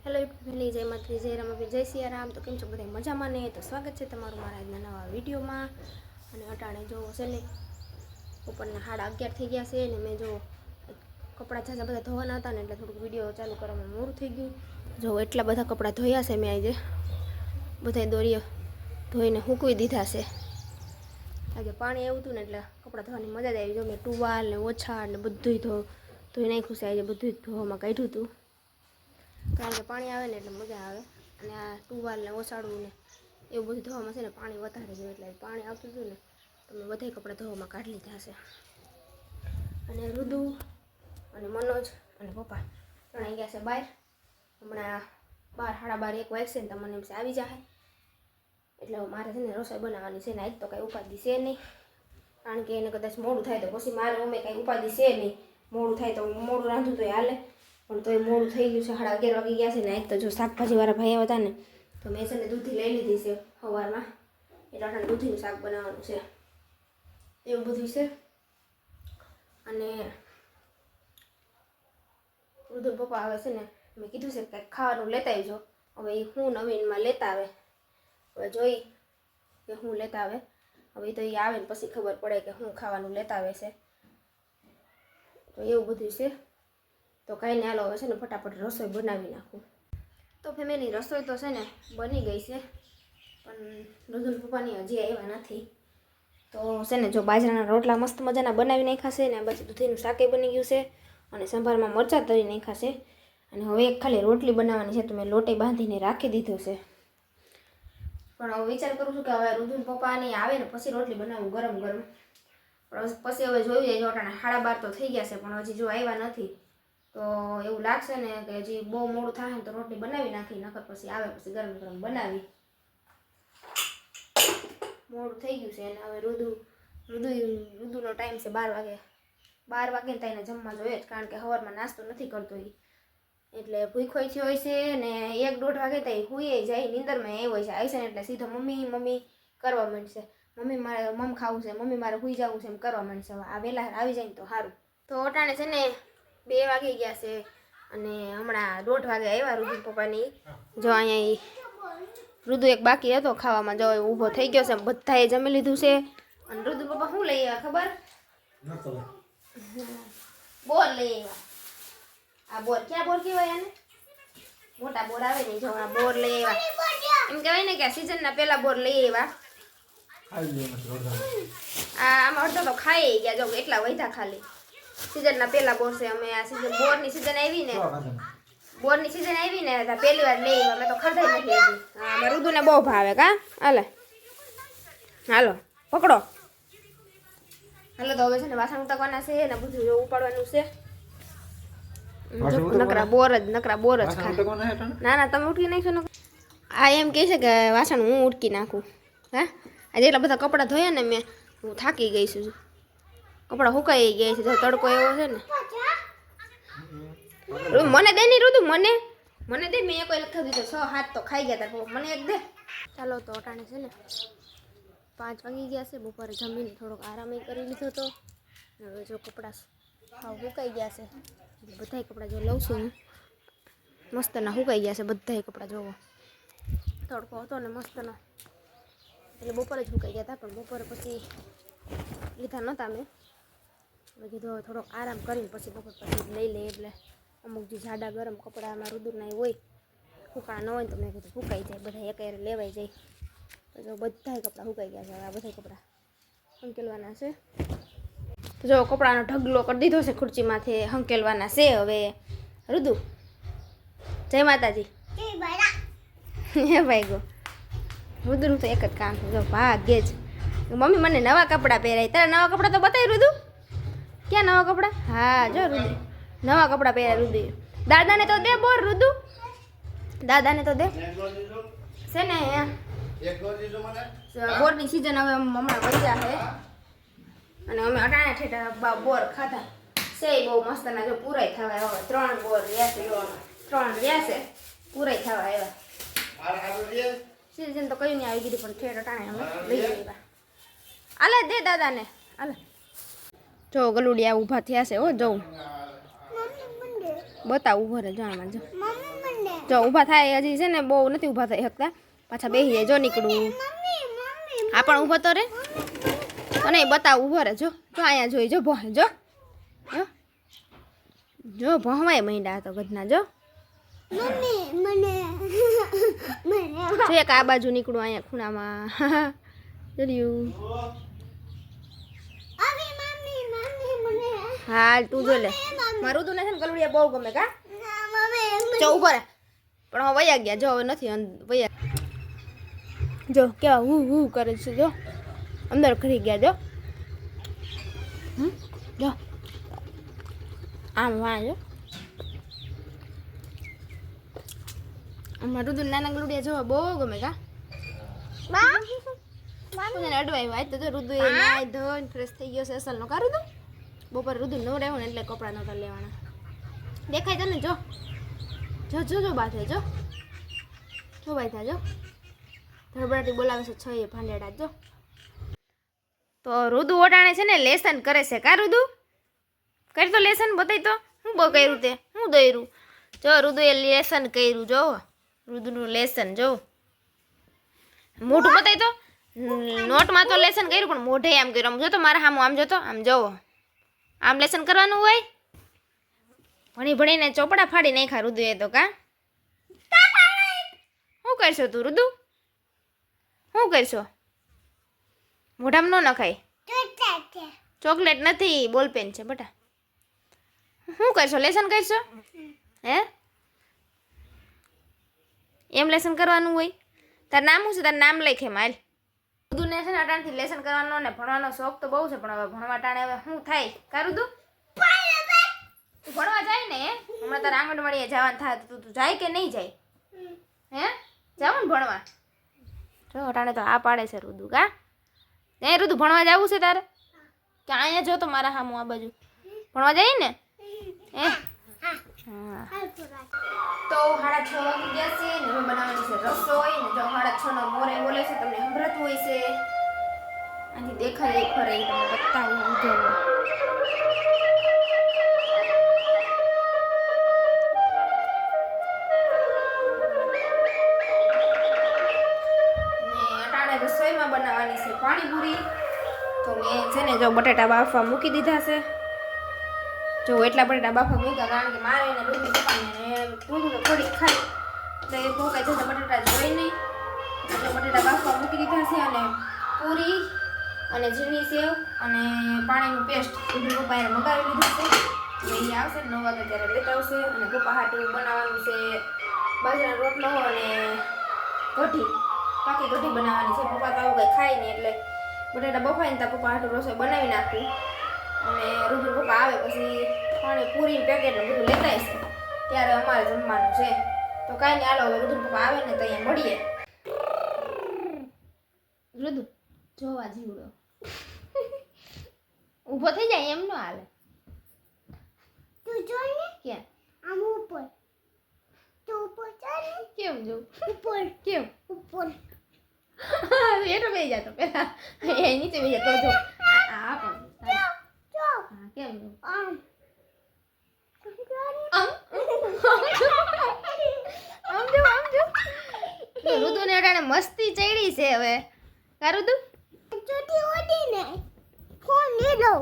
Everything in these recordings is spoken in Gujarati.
હેલો ફેમિલી, જય માતાજી, જય રામાપી, જય સિયારામ. તો કેમ છો બધા? મજામાં ને? તો સ્વાગત છે તમારું મારા આજના નવા વિડીયોમાં. અને અટાણે જો છે ને ઉપરના 11:30 થઈ ગયા છે ને મેં જો કપડાં ઝાઝા બધા ધોવાના હતા ને એટલે થોડુંક વિડીયો ચાલુ કરવામાં મોડું થઈ ગયું. જો એટલા બધા કપડાં ધોયા છે મેં આજે, બધા દોરીઓ ધોઈને સૂકવી દીધા છે. આજે પાણી એવું હતું ને એટલે કપડાં ધોવાની મજા જ આવી. જો મેં ટુવાલ ને ઓછાળ ને બધું ધોઈ નાખ્યું છે. આજે બધું ધોવામાં કાઢ્યું હતું કારણ કે પાણી આવે ને એટલે મજા આવે. અને આ ટુવાલ ને ઓછાળવું ને એવું બધું ધોવામાં છે ને પાણી વધારે જોઈએ એટલે પાણી આવતું હતું ને તો મેં બધા કપડાં ધોવામાં કાઢી લીધા છે. અને રુદુ અને મનોજ અને પપ્પા ત્રણેય ગયા છે બહાર. હમણાં 12, 1 વાગશે ને તો મને એમ છે આવી જાય. એટલે મારે છે ને રસોઈ બનાવવાની છે ને આજ તો કાંઈ ઉપાધિ છે નહીં, કારણ કે એને કદાચ મોડું થાય તો પછી મારે અમે કાંઈ ઉપાધિ છે નહીં. મોડું થાય તો મોડું રાંધું તો હાલે, પણ તો એ મોડું થઈ ગયું છે. 11:30 વાગી ગયા છે ને આજ તો જો શાકભાજીવાળા ભાઈ આવ્યા હતા ને તો મેં છે ને દૂધી લઈ લીધી છે સવારમાં, એટલે અટાણે દૂધીનું શાક બનાવવાનું છે એવું બધું છે. અને રુદુ પપ્પા આવે છે ને મેં કીધું છે કંઈક ખાવાનું લેતા આવજો. હવે એ હું નવીનમાં લેતા આવે, હવે જોઈ કે હું લેતા આવે. હવે તો એ આવે ને પછી ખબર પડે કે હું ખાવાનું લેતા આવે છે. તો એવું બધું છે. તો કાંઈ નહીં, હાલો હવે છે ને ફટાફટ રસોઈ બનાવી નાખું. તો ફેમિલી રસોઈ તો છે ને બની ગઈ છે, પણ રુદુ પપ્પાની હજી આવ્યા નથી. તો છે ને જો બાજરાના રોટલા મસ્ત મજાના બનાવી નાખ્યા છે ને પછી દૂધીનું શાકે બની ગયું છે અને સંભારમાં મરચાં તરી નાખ્યા છે. અને હવે એક ખાલી રોટલી બનાવવાની છે તો મેં લોટે બાંધીને રાખી દીધો છે. પણ હવે વિચાર કરું છું કે હવે રુદુ પપ્પાની આવે ને પછી રોટલી બનાવું ગરમ ગરમ. પણ પછી હવે જોઈ જાય, અટાણે 12:30 તો થઈ ગયા છે પણ હજી જો આવ્યા નથી તો એવું લાગશે ને કે હજી બહુ મોડું થાય ને તો રોટલી બનાવી નાખી, નકર પછી આવે પછી ગરમ ગરમ બનાવી. મોડું થઈ ગયું છે અને હવે રુદુનો ટાઈમ છે 12 વાગે. 12 વાગે ને તાઈને જમવા જોઈએ જ, કારણ કે સવારમાં નાસ્તો નથી કરતો એ, એટલે ભૂખોય થયો હોય છે. ને 1-1:30 વાગે ત્યાં હુઈ જાય, નીંદરમાં એ હોય છે. આવી છે ને એટલે સીધો મમ્મી કરવા માંડશે. મમ્મી ખાવું છે, મમ્મી મારે હુઈ જવું છે એમ કરવા માંડશે. આ વહેલા આવી જાય ને તો સારું. તો અટાણે છે ને 2 વાગી ગયા છે અને હમણાં 1:30 વાગે આવ્યા રુદુ પપ્પાની. જો અહીંયા રુદુ એક બાકી હતો ખાવામાં, જો ઊભો થઈ ગયો છે. બધાએ જમી લીધું છે. અને રુદુ પપ્પા શું લઈ આવ્યા ખબર? બોર લઈ આવ્યા. આ બોર ક્યાં બોર કહેવાય આને? મોટા બોર આવે ને, જો આ બોર લઈ આવ્યા. એમ કહેવાય ને કે આ સિઝનના પહેલા બોર લઈ આવ્યા. આમાં અડધો તો ખાઈ ગયા, જો એટલા વધ્યા ખાલી. સિઝનના પહેલા બોર છે. અમે આ સિઝન બોરની સિઝન આવી ને પહેલી વાર લઈ આવ્યા. અમે તો ખાધા નથી હજી. હા, રુદુને બહુ ભાવે. કા હાલો પકડો. હાલો તો હવે છે ને વાસણ ઉતારવાના છે ને બધું ઉપાડવાનું છે. નકરા બોર જ ખાય. ના તમે ઉઠી નાખશો. આ એમ કહે છે કે વાસણ હું ઉટકી નાખું. હા, આજે એટલા બધા કપડાં ધોયા ને હું થાકી ગઈ છું. કપડાં સુકાઈ ગયા છે, જો તડકો એવો છે ને. મને દે નહીં રુદુ, મને દે. મેં કોઈ નથી દીધો. 6-7 તો ખાઈ ગયા હતા, મને એક દે. ચાલો તો અટાણે છે ને 5 વાગી ગયા છે. બપોરે જમીને થોડોક આરામ કરી લીધો હતો. હવે જો કપડાં સુકાઈ ગયા છે. બધાય કપડાં જો લઉં છું હું, મસ્તના સુકાઈ ગયા છે બધાય કપડાં. જોવો તડકો હતો ને મસ્તનો, એટલે બપોરે જ સુકાઈ ગયા હતા. પણ બપોરે પછી લીધા નહોતા મેં. મેં કીધું હવે થોડોક આરામ કરીને પછી બપોર પછી લઈ લઈએ. એટલે અમુક જે જાડા ગરમ કપડામાં રુદુના હોય, સુકાણા ન હોય ને તો મેં કીધું સુકાઈ જાય, બધા એક લેવાઈ જાય. તો જો બધાય કપડાં સુકાઈ ગયા છે. આ બધા કપડાં હંકેલવાના છે. તો જો કપડાનો ઢગલો કરી દીધો છે, ખુરચીમાંથી હંકેલવાના છે. હવે રુદુ જય માતાજી. હે ભાઈ ગો, રુદુનું તો એક જ કામ છે, જો ભાગ્યે જ મમ્મી મને નવા કપડાં પહેરાય. તારા નવા કપડાં તો બતાવી રુદુ, ક્યાં નવા કપડાં? હા જો રુદુ નવા કપડાં પહેરાય. રુદુ દાદાને તો દે બોર, રુદુ દાદાને તો દે છે ને. બોરની સિઝન હવે હમણાં વધ્યા છે અને અમે અટાણે ઠેઠા બોર ખાધા છે. બહુ મસ્તના જો પૂરાઈ થવા આવ્યા. 3 બોર રહ્યા છે, 3 રહ્યા છે, પૂરાઈ થવા આવ્યા. સિઝન તો કઈ નહીં આવી ગઈ પણ ઠેઠ અટાણે અમે લઈ આવ્યા. આલે દે દાદાને, આલે. જો ગલુડિયા ઊભા થયા છે. હો જોઉં બતાવ, ઉભો રહે. જાણમાં જો જો ઊભા થાય હજી છે ને બહુ નથી ઊભા થઈ શકતા પાછા બેસી જાય જો નીકળું આ પણ ઊભો તો રે તો નહીં બતાવ ઊભો રે જો જો અહીંયા જોઈ જો ભોહ જો જો ભણવાય માંડ્યા તો ગધના જો જો એક આ બાજુ નીકળું અહીંયા ખૂણામાં જોયું હાલ તું જો લે મારું તું ને છે ને કલુડિયા બહુ ગમે કા જો ઉભો રે પણ હવે વયા ગયા જો હવે નથી વયા જો કેવા હું કરે છે જો અંદર ખરી ગયા જો જો આમ વાં જો અમારું તું નાના કલુડિયા જોવા બહુ ગમે કા અડવાય આજ તો રુદુ એ નાય ધોઈને ફ્રેશ થઈ ગયો છે અસલનો કારું તું બપોરે રુદુ ન રહેવું ને એટલે કપડાં નહોતા લેવાના દેખાય તને જો જો જો જો બાથે જો જો બાથા જો ધડબડાટી બોલાવે છે 6 ભાંડેડા જો તો રુદુ ઓટાણે છે ને લેસન કરે છે કા રુદુ કરી તો લેસન બતાવી તો હું બહુ કર્યું તે હું દોર્યું જો રુદુએ લેસન કર્યું જો રુદુનું લેસન જો મોઢું બતાવી તો નોટમાં તો લેસન કર્યું પણ મોઢે આમ કર્યું આમ જો તો મારા સામું આમ જોતો આમ જોવો આમ લેસન કરવાનું હોય ભણી ભણીને ચોપડા ફાડી નાખ્યા રુદુએ તો કા શું કરશો તું રુદુ શું કરશો મોઢામાં ન નખાય ચોકલેટ નથી બોલપેન છે બટા શું કરશો લેસન કરશો હે એમ લેસન કરવાનું હોય તાર નામ શું છે તાર નામ લખે માલ રુદુને છે ને અટાણથી લેસન કરવાનો ને ભણવાનો શોખ તો બહુ છે પણ હવે ભણવા ટાણે હવે શું થાય કારું તું ભણવા જાય ને હમણાં તારે આંગણવાડીએ જવાનું થાય તું જાય કે નહીં જાય હે જાવ ને ભણવા જો અટાણે તો આ પાડે છે રુદુ કા એ રુદુ ભણવા જવું છે તારે કે અહીંયા જો તો મારા સામું આ બાજુ ભણવા જાય ને હે હા તો 6:30 વાગી ગયા છે ને હવે બનાવવાની છે રસોઈ ને જો 6:30 નો મોરે બોલે છે તમને સંભળાતું હોય છે આથી દેખાય એક ફરે તમને બતાવું જો રસોઈમાં બનાવવાની છે પાણીપુરી તો મેં છે ને જો બટાટા બાફવા મૂકી દીધા છે જો એટલા બટાટા બાફવા મૂક્યા કારણ કે મારે એને રુદુ પપ્પાને રુદુ થોડીક ખાઈ એટલે એ ભોકાઈ જતા બટાટા જોઈ નહીં એટલે બટાટા બાફવા મૂકી દીધા છે અને પૂરી અને ઝીણી સેવ અને પાણીનું પેસ્ટ રુદુ પપ્પાએ મગાવી લીધું છે એ આવશે 9 વાગે ત્યારે લેતા આવશે અને પપ્પા હાટું બનાવવાનું છે બાજરાનો રોટલો અને કઢી પાકી કઢી બનાવવાની છે પપ્પા તો આવું કંઈ ખાય નહીં એટલે બટાટા બફાઈને ત્યાં પપ્પા હાટું રસોઈ બનાવી નાખું અને રુદુ પપ્પા આવે પછી પાણી પૂરી પેકેટ ને બધું લેતા આવશે ત્યારે અમારે જમવાનું છે તો કાંઈ નહીં હાલો હવે રુદુ પપ્પા આવે ને તો અહીંયા મળીએ રુદુ જોવા જીવડો ઊભો થઈ જાય એમ ન હાલે તું જો ને ક્યાં આમ ઉપર તું ઉપર ચાલ કેમ જો ઉપર કેમ ઉપર એનો બેસી જતો પેલા એ નીચે બેસી જતો જો આ પણ જો હા કેમ જો આમ આમ જો રુદુ ને અટાણે મસ્તી ચડી છે હવે કા રુદુ ચોટી ઓડી ને ફોન લઈ લો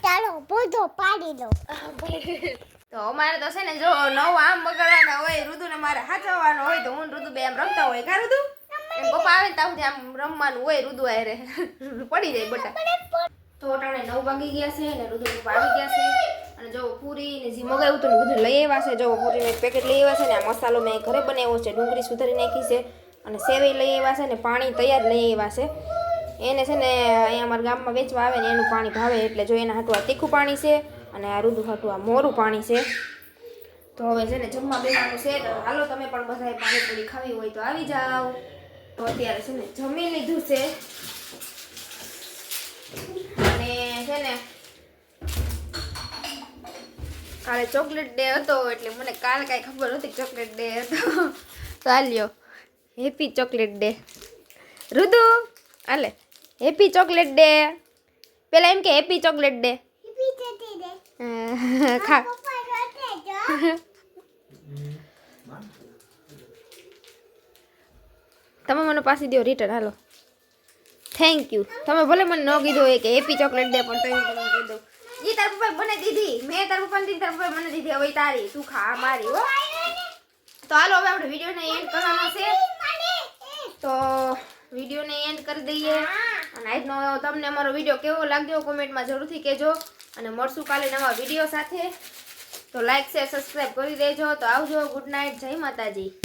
ચાલો બધો પાડી લો તો અમારે તો છે ને જો નવ આમ બગાડવાના હોય રુદુ ને મારે હાચવવાનો હોય તો હું રુદુ બે આમ રમતા હોય કા રુદુ એમ પપ્પા આવે ને ત્યાં આમ રમવાનું હોય રુદુ આરે પડી જાય બટા તો અટાણે 9 વાગી ગયા છે ને રુદુ પપ્પા આવી ગયા છે અને જો પૂરી ને જે મગાવ્યું હતું ને બધું લઈ આવ્યા છે જો પૂરીનું એક પેકેટ લઈ આવ્યા છે ને આ મસાલો મેં ઘરે બનાવ્યો છે ડુંગળી સુધારી નાખી છે અને સેવઈ લઈ આવ્યા છે ને પાણી તૈયાર લઈ આવ્યા છે એને છે ને અહીંયા અમારા ગામમાં વેચવા આવે ને એનું પાણી ભાવે એટલે જો એના હાટું આ તીખું પાણી છે અને આ રુદુ હાટું આ મોરું પાણી છે તો હવે છે ને જમવા બેસવાનું છે તો હાલો તમે પણ બધાએ પાણીપુરી ખાવી હોય તો આવી જાઓ તો અત્યારે છે ને જમી લીધું છે અને છે ને કાલે ચોકલેટ ડે હતો એટલે મને કાલે કાંઈ ખબર નહોતી ચોકલેટ ડે હતો ચાલ્યો હેપી ચોકલેટ ડે રુદુ હાલે હેપી ચોકલેટ ડે પેલા એમ કે હેપી ચોકલેટ ડે પીતે દે ખા પપ્પા રોટે જો તમે મને પાછી દો રિટર્ન હાલો થેન્ક યુ તમે ભલે મને ન કીધું હોય કે હેપી ચોકલેટ દે પણ તો હું તમને કહી દઉં એ તાર પપ્પાએ મને દીધી મેં તાર પપ્પાને દીધી તાર પપ્પાએ મને દીધી હવે તારી તું ખા આ મારી હો તો હાલો હવે આપણે વિડીયોને એન્ડ કરવાનો છે તો વિડીયોને એન્ડ કરી દઈએ અને આજનો તમને અમારો વિડીયો કેવો લાગ્યો કોમેન્ટમાં જરૂરથી કહેજો અને મળશું કાલે નવા વિડીયો સાથે તો લાઈક શેર સબસ્ક્રાઈબ કરી દેજો તો આવજો ગુડ નાઇટ જય માતાજી